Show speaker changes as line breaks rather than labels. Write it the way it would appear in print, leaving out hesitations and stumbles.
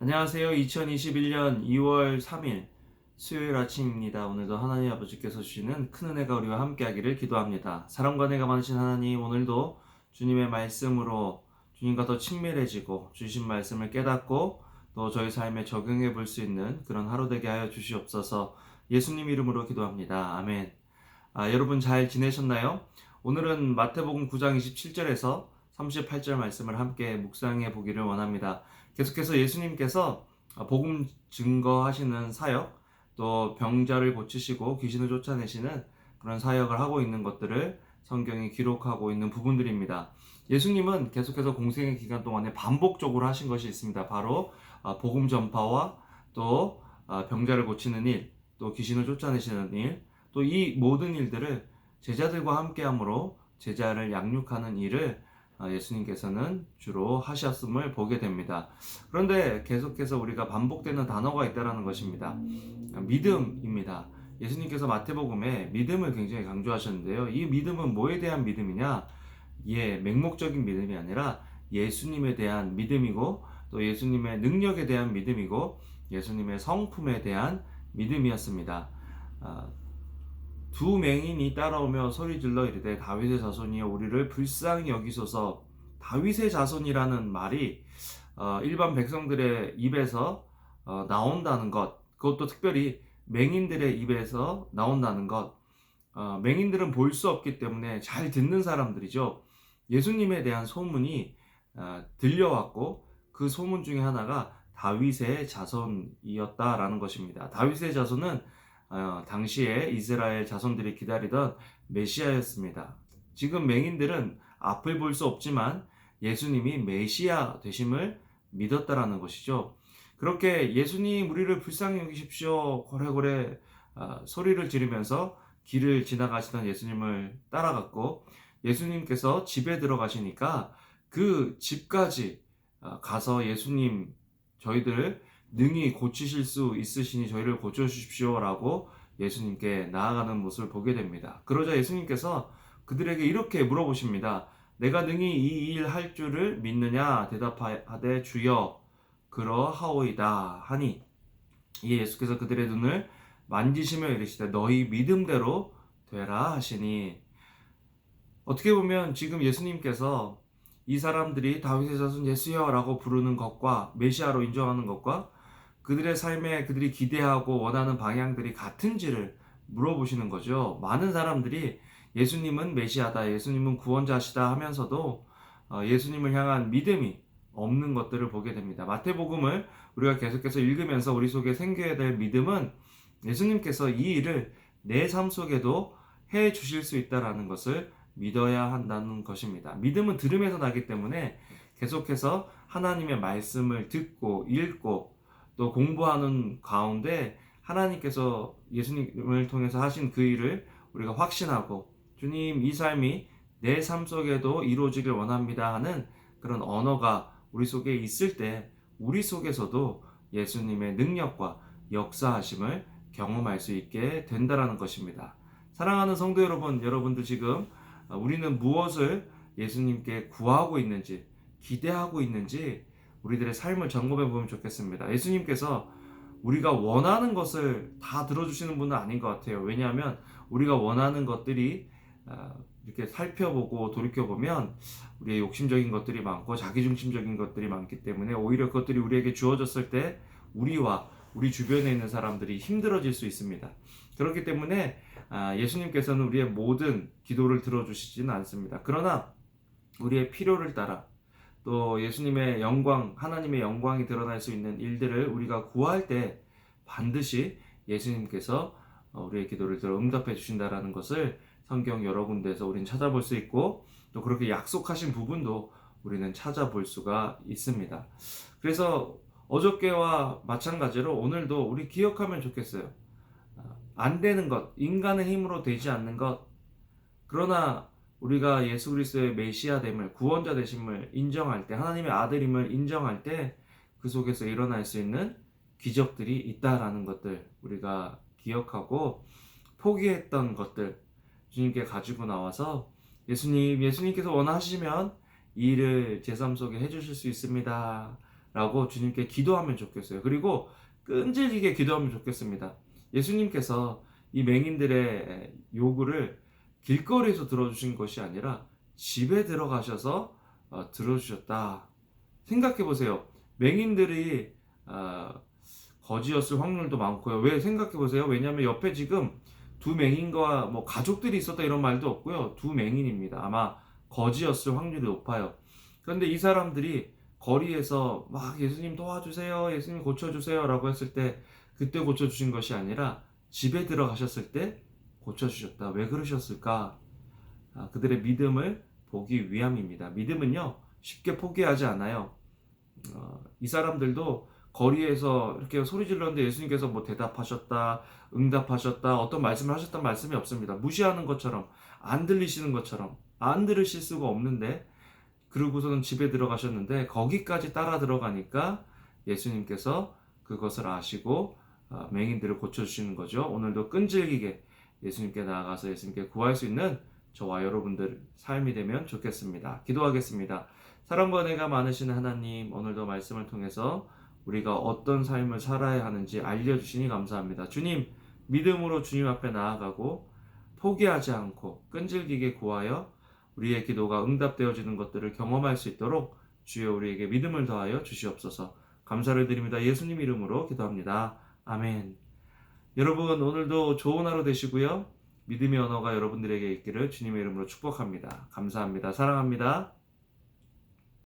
안녕하세요. 2021년 2월 3일 수요일 아침입니다. 오늘도 하나님 아버지께서 주시는 큰 은혜가 우리와 함께하기를 기도합니다. 사랑과 은혜가 많으신 하나님, 오늘도 주님의 말씀으로 주님과 더 친밀해지고 주신 말씀을 깨닫고 또 저희 삶에 적용해 볼 수 있는 그런 하루 되게 하여 주시옵소서. 예수님 이름으로 기도합니다. 아멘. 여러분 잘 지내셨나요? 오늘은 마태복음 9장 27절에서 38절 말씀을 함께 묵상해 보기를 원합니다. 계속해서 예수님께서 복음 증거하시는 사역, 또 병자를 고치시고 귀신을 쫓아내시는 그런 사역을 하고 있는 것들을 성경이 기록하고 있는 부분들입니다. 예수님은 계속해서 공생의 기간 동안에 반복적으로 하신 것이 있습니다. 바로 복음 전파와 또 병자를 고치는 일, 또 귀신을 쫓아내시는 일, 또 이 모든 일들을 제자들과 함께함으로 제자를 양육하는 일을 예수님께서는 주로 하셨음을 보게 됩니다. 그런데 계속해서 우리가 반복되는 단어가 있다는 것입니다. 믿음입니다. 예수님께서 마태복음에 믿음을 굉장히 강조하셨는데요. 이 믿음은 뭐에 대한 믿음이냐? 맹목적인 믿음이 아니라 예수님에 대한 믿음이고 또 예수님의 능력에 대한 믿음이고 예수님의 성품에 대한 믿음이었습니다. 두 맹인이 따라오며 소리질러 이르되 다윗의 자손이여 우리를 불쌍히 여기소서. 다윗의 자손이라는 말이 일반 백성들의 입에서 나온다는 것, 그것도 특별히 맹인들의 입에서 나온다는 것. 맹인들은 볼 수 없기 때문에 잘 듣는 사람들이죠. 예수님에 대한 소문이 들려왔고 그 소문 중에 하나가 다윗의 자손이었다라는 것입니다. 다윗의 자손은 당시에 이스라엘 자손들이 기다리던 메시아였습니다. 지금 맹인들은 앞을 볼 수 없지만 예수님이 메시아 되심을 믿었다라는 것이죠. 그렇게 예수님 우리를 불쌍히 여기십시오 고래고래 소리를 지르면서 길을 지나가시던 예수님을 따라갔고, 예수님께서 집에 들어가시니까 그 집까지 가서 예수님 저희들 능히 고치실 수 있으시니 저희를 고쳐주십시오라고 예수님께 나아가는 모습을 보게 됩니다. 그러자 예수님께서 그들에게 이렇게 물어보십니다. 내가 능히 이 일 할 줄을 믿느냐? 대답하되 주여 그러하오이다 하니, 이에 예수께서 그들의 눈을 만지시며 이르시되 너희 믿음대로 되라 하시니, 어떻게 보면 지금 예수님께서 이 사람들이 다윗의 자손 예수여 라고 부르는 것과 메시아로 인정하는 것과 그들의 삶에 그들이 기대하고 원하는 방향들이 같은지를 물어보시는 거죠. 많은 사람들이 예수님은 메시아다, 예수님은 구원자시다 하면서도 예수님을 향한 믿음이 없는 것들을 보게 됩니다. 마태복음을 우리가 계속해서 읽으면서 우리 속에 생겨야 될 믿음은 예수님께서 이 일을 내 삶 속에도 해 주실 수 있다는 것을 믿어야 한다는 것입니다. 믿음은 들음에서 나기 때문에 계속해서 하나님의 말씀을 듣고 읽고 또 공부하는 가운데 하나님께서 예수님을 통해서 하신 그 일을 우리가 확신하고, 주님 이 삶이 내 삶 속에도 이루어지길 원합니다 하는 그런 언어가 우리 속에 있을 때 우리 속에서도 예수님의 능력과 역사하심을 경험할 수 있게 된다는 것입니다. 사랑하는 성도 여러분, 여러분도 지금 우리는 무엇을 예수님께 구하고 있는지, 기대하고 있는지 우리들의 삶을 점검해 보면 좋겠습니다. 예수님께서 우리가 원하는 것을 다 들어주시는 분은 아닌 것 같아요. 왜냐하면 우리가 원하는 것들이 이렇게 살펴보고 돌이켜보면 우리의 욕심적인 것들이 많고 자기중심적인 것들이 많기 때문에 오히려 그것들이 우리에게 주어졌을 때 우리와 우리 주변에 있는 사람들이 힘들어질 수 있습니다. 그렇기 때문에 예수님께서는 우리의 모든 기도를 들어주시지는 않습니다. 그러나 우리의 필요를 따라 또 예수님의 영광, 하나님의 영광이 드러날 수 있는 일들을 우리가 구할 때 반드시 예수님께서 우리의 기도를 들어 응답해 주신다라는 것을 성경 여러 군데에서 우리는 찾아볼 수 있고, 또 그렇게 약속하신 부분도 우리는 찾아볼 수가 있습니다. 그래서 어저께와 마찬가지로 오늘도 우리 기억하면 좋겠어요. 안 되는 것, 인간의 힘으로 되지 않는 것, 그러나 우리가 예수 그리스도의 메시아됨을, 구원자 되심을 인정할 때, 하나님의 아들임을 인정할 때 그 속에서 일어날 수 있는 기적들이 있다라는 것들 우리가 기억하고, 포기했던 것들 주님께 가지고 나와서 예수님께서 원하시면 이 일을 제 삶 속에 해주실 수 있습니다 라고 주님께 기도하면 좋겠어요. 그리고 끈질기게 기도하면 좋겠습니다. 예수님께서 이 맹인들의 요구를 길거리에서 들어주신 것이 아니라 집에 들어가셔서 들어주셨다. 생각해 보세요. 맹인들이 거지였을 확률도 많고요. 왜 생각해 보세요. 왜냐하면 옆에 지금 두 맹인과 뭐 가족들이 있었다 이런 말도 없고요. 두 맹인입니다. 아마 거지였을 확률이 높아요. 그런데 이 사람들이 거리에서 막 예수님 도와주세요, 예수님 고쳐주세요 라고 했을 때 그때 고쳐주신 것이 아니라 집에 들어가셨을 때 고쳐주셨다. 왜 그러셨을까? 그들의 믿음을 보기 위함입니다. 믿음은요 쉽게 포기하지 않아요. 이 사람들도 거리에서 이렇게 소리 질렀는데 예수님께서 뭐 대답하셨다, 응답하셨다, 어떤 말씀을 하셨단 말씀이 없습니다. 무시하는 것처럼, 안 들리시는 것처럼, 안 들으실 수가 없는데, 그러고서는 집에 들어가셨는데, 거기까지 따라 들어가니까 예수님께서 그것을 아시고, 맹인들을 고쳐주시는 거죠. 오늘도 끈질기게 예수님께 나아가서 예수님께 구할 수 있는 저와 여러분들 삶이 되면 좋겠습니다. 기도하겠습니다. 사랑과 은혜가 많으신 하나님, 오늘도 말씀을 통해서 우리가 어떤 삶을 살아야 하는지 알려주시니 감사합니다. 주님, 믿음으로 주님 앞에 나아가고 포기하지 않고 끈질기게 구하여 우리의 기도가 응답되어지는 것들을 경험할 수 있도록 주여 우리에게 믿음을 더하여 주시옵소서. 감사를 드립니다. 예수님 이름으로 기도합니다. 아멘. 여러분, 오늘도 좋은 하루 되시고요. 믿음의 언어가 여러분들에게 있기를 주님의 이름으로 축복합니다. 감사합니다. 사랑합니다.